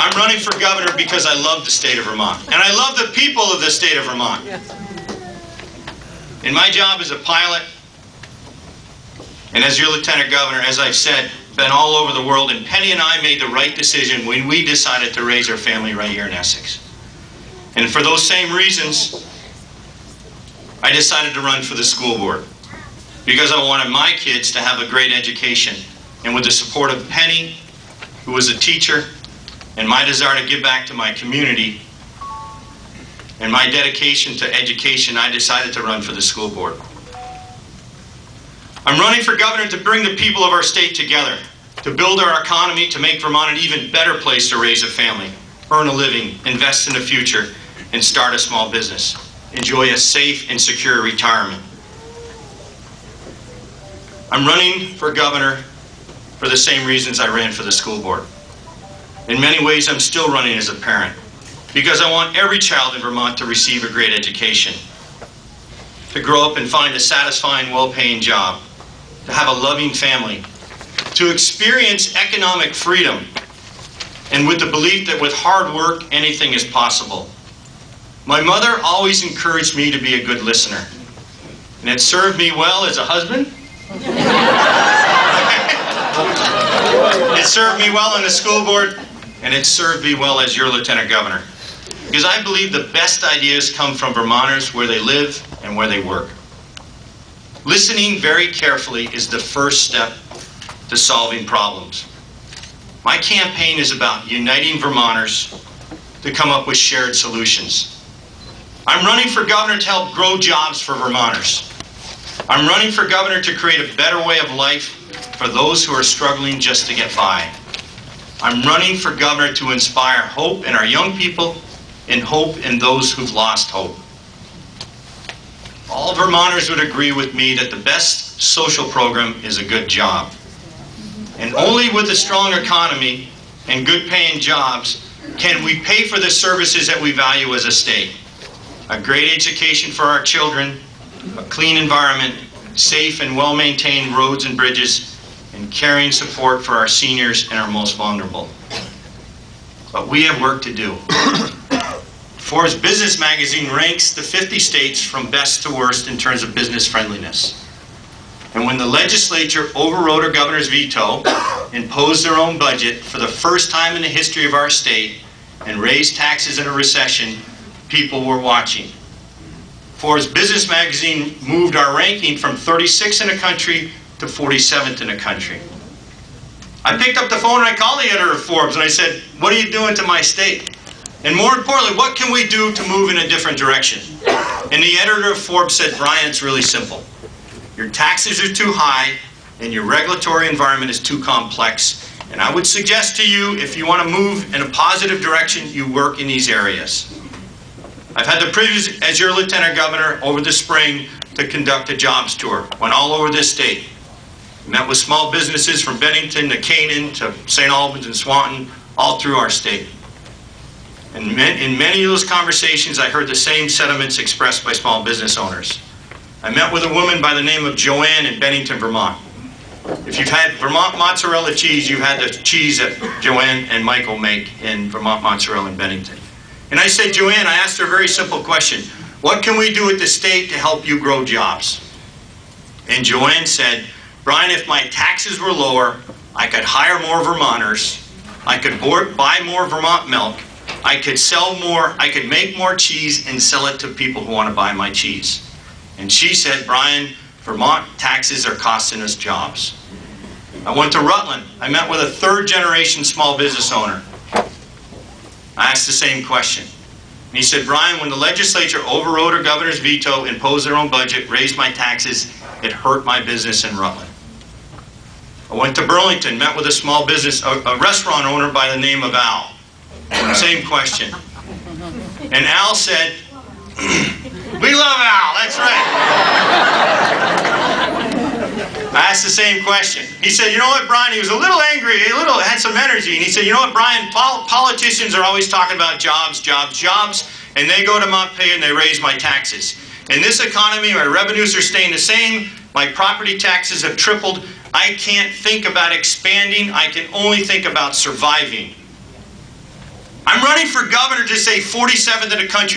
I'm running for governor because I love the state of Vermont. And I love the people of the state of Vermont. In my job as a pilot, and as your lieutenant governor, as I've said, been all over the world, and Penny and I made the right decision when we decided to raise our family right here in Essex. And for those same reasons, I decided to run for the school board, because I wanted my kids to have a great education. And with the support of Penny, who was a teacher, and my desire to give back to my community, and my dedication to education, I decided to run for the school board. I'm running for governor to bring the people of our state together, to build our economy, to make Vermont an even better place to raise a family, earn a living, invest in the future, and start a small business. Enjoy a safe and secure retirement. I'm running for governor for the same reasons I ran for the school board. In many ways, I'm still running as a parent, because I want every child in Vermont to receive a great education, to grow up and find a satisfying, well-paying job, to have a loving family, to experience economic freedom, and with the belief that with hard work, anything is possible. My mother always encouraged me to be a good listener, and it served me well as a husband. It served me well on the school board, and it served me well as your lieutenant governor. Because I believe the best ideas come from Vermonters where they live and where they work. Listening very carefully is the first step to solving problems. My campaign is about uniting Vermonters to come up with shared solutions. I'm running for governor to help grow jobs for Vermonters. I'm running for governor to create a better way of life for those who are struggling just to get by. I'm running for governor to inspire hope in our young people and hope in those who've lost hope. All Vermonters would agree with me that the best social program is a good job. And only with a strong economy and good paying jobs can we pay for the services that we value as a state. A great education for our children, a clean environment, safe and well-maintained roads and bridges, and caring support for our seniors and our most vulnerable. But we have work to do. Forbes Business Magazine ranks the 50 states from best to worst in terms of business friendliness. And when the legislature overrode our governor's veto, imposed their own budget for the first time in the history of our state, and raised taxes in a recession, people were watching. Forbes Business Magazine moved our ranking from 36th in the country to 47th in the country. I picked up the phone and I called the editor of Forbes and I said, what are you doing to my state? And more importantly, what can we do to move in a different direction? And the editor of Forbes said, Brian, it's really simple. Your taxes are too high and your regulatory environment is too complex. And I would suggest to you, if you want to move in a positive direction, you work in these areas. I've had the privilege as your lieutenant governor over the spring to conduct a jobs tour. Went all over this state. Met with small businesses from Bennington to Canaan to St. Albans and Swanton, all through our state. And in many of those conversations, I heard the same sentiments expressed by small business owners. I met with a woman by the name of Joanne in Bennington, Vermont. If you've had Vermont mozzarella cheese, you've had the cheese that Joanne and Michael make in Vermont Mozzarella in Bennington. And I said, Joanne, I asked her a very simple question. What can we do at the state to help you grow jobs? And Joanne said, Brian, if my taxes were lower, I could hire more Vermonters, I could buy more Vermont milk, I could sell more, I could make more cheese and sell it to people who want to buy my cheese. And she said, Brian, Vermont taxes are costing us jobs. I went to Rutland. I met with a third-generation small business owner. I asked the same question. And he said, Brian, when the legislature overrode our governor's veto, imposed their own budget, raised my taxes, it hurt my business in Rutland. I went to Burlington, met with a small business, a restaurant owner by the name of Al. Same question. And Al said, we love Al, that's right. I asked the same question. He said, you know what, Brian, he was a little angry, had some energy, and he said, you know what, Brian, politicians are always talking about jobs, jobs, jobs, and they go to Montpelier and they raise my taxes. In this economy, my revenues are staying the same, my property taxes have tripled, I can't think about expanding, I can only think about surviving. running for governor to say 47th in the country